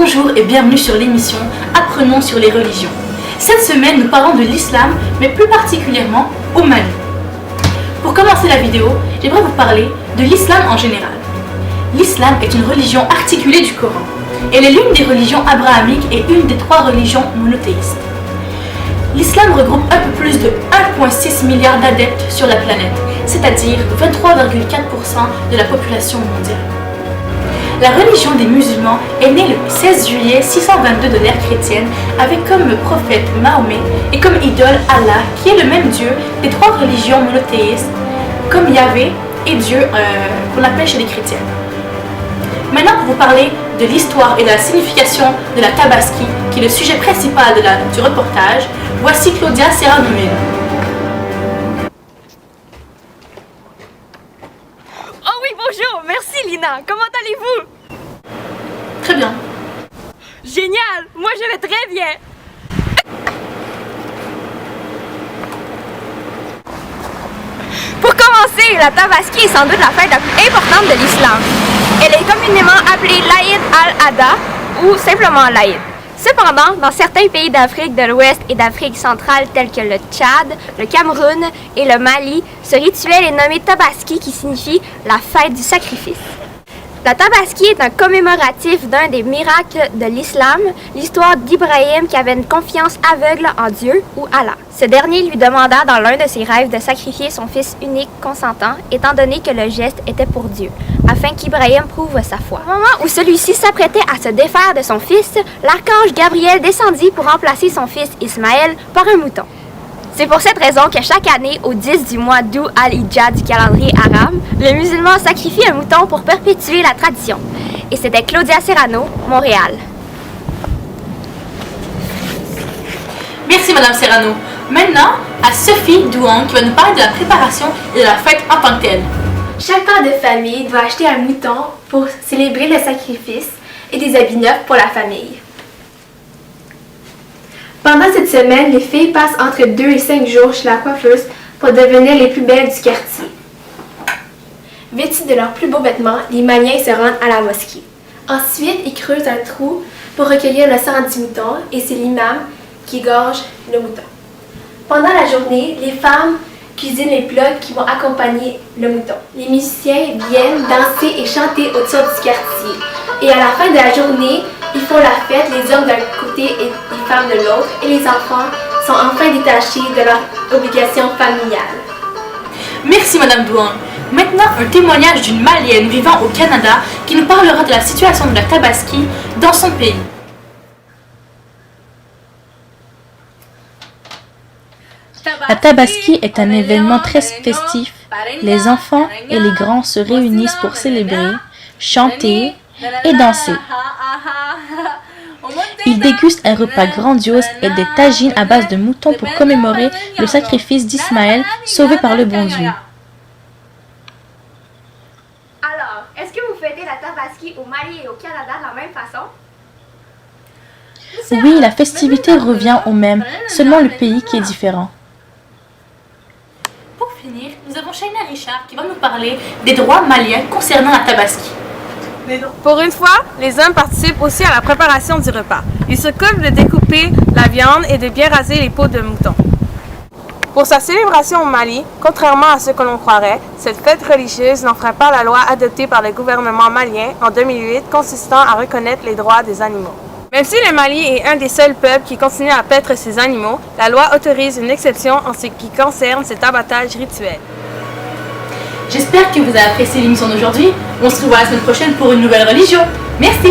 Bonjour et bienvenue sur l'émission Apprenons sur les religions. Cette semaine, nous parlons de l'islam, mais plus particulièrement au Mali. Pour commencer la vidéo, j'aimerais vous parler de l'islam en général. L'islam est une religion articulée du Coran. Elle est l'une des religions abrahamiques et une des 3 religions monothéistes. L'islam regroupe un peu plus de 1,6 milliard d'adeptes sur la planète, c'est-à-dire 23,4% de la population mondiale. La religion des musulmans est née le 16 juillet 622 de l'ère chrétienne avec comme prophète Mahomet et comme idole Allah, qui est le même Dieu des 3 religions monothéistes comme Yahvé et Dieu qu'on appelle chez les chrétiens. Maintenant, pour vous parler de l'histoire et de la signification de la Tabaski, qui est le sujet principal du reportage, voici Claudia Serrano. Oh oui, bonjour, merci Lina, comment allez-vous? Très bien. Génial, moi je vais très bien. Pour commencer, la Tabaski est sans doute la fête la plus importante de l'islam. Elle est communément appelée l'Aïd al-Adha ou simplement l'Aïd. Cependant, dans certains pays d'Afrique de l'Ouest et d'Afrique centrale tels que le Tchad, le Cameroun et le Mali, ce rituel est nommé Tabaski qui signifie la fête du sacrifice. La Tabaski est un commémoratif d'un des miracles de l'islam, l'histoire d'Ibrahim qui avait une confiance aveugle en Dieu ou Allah. Ce dernier lui demanda dans l'un de ses rêves de sacrifier son fils unique consentant, étant donné que le geste était pour Dieu, afin qu'Ibrahim prouve sa foi. Au moment où celui-ci s'apprêtait à se défaire de son fils, l'archange Gabriel descendit pour remplacer son fils Ismaël par un mouton. C'est pour cette raison que chaque année, au 10 du mois d'Oût al-Hijja du calendrier arabe, les musulmans sacrifient un mouton pour perpétuer la tradition. Et c'était Claudia Serrano, Montréal. Merci Madame Serrano. Maintenant, à Sophie Douan qui va nous parler de la préparation et de la fête en tant que telle. Chaque père de famille doit acheter un mouton pour célébrer le sacrifice et des habits neufs pour la famille. Pendant cette semaine, les filles passent entre 2 et 5 jours chez la coiffeuse pour devenir les plus belles du quartier. Vêtues de leurs plus beaux vêtements, les Maliens se rendent à la mosquée. Ensuite, ils creusent un trou pour recueillir le sang du mouton et c'est l'imam qui égorge le mouton. Pendant la journée, les femmes cuisinent les plats qui vont accompagner le mouton. Les musiciens viennent danser et chanter autour du quartier. Et à la fin de la journée, ils font la fête, les hommes d'un côté et les femmes de l'autre, et les enfants sont enfin détachés de leurs obligations familiales. Merci Madame Douan. Maintenant, un témoignage d'une Malienne vivant au Canada qui nous parlera de la situation de la Tabaski dans son pays. La Tabaski est un événement très festif. Les enfants et les grands se réunissent pour célébrer, chanter et danser. Ils dégustent un repas grandiose et des tagines à base de mouton pour commémorer le sacrifice d'Ismaël sauvé par le bon Dieu. Alors, est-ce que vous fêtez la Tabaski au Mali et au Canada de la même façon? Oui, la festivité revient au même, seulement le pays qui est différent. Pour finir, nous avons Shaina Richard qui va nous parler des droits maliens concernant la Tabaski. Pour une fois, les hommes participent aussi à la préparation du repas. Ils s'occupent de découper la viande et de bien raser les peaux de mouton. Pour sa célébration au Mali, contrairement à ce que l'on croirait, cette fête religieuse n'enfreint pas la loi adoptée par le gouvernement malien en 2008 consistant à reconnaître les droits des animaux. Même si le Mali est un des seuls peuples qui continue à paître ses animaux, la loi autorise une exception en ce qui concerne cet abattage rituel. J'espère que vous avez apprécié l'émission d'aujourd'hui. On se revoit la semaine prochaine pour une nouvelle religion. Merci!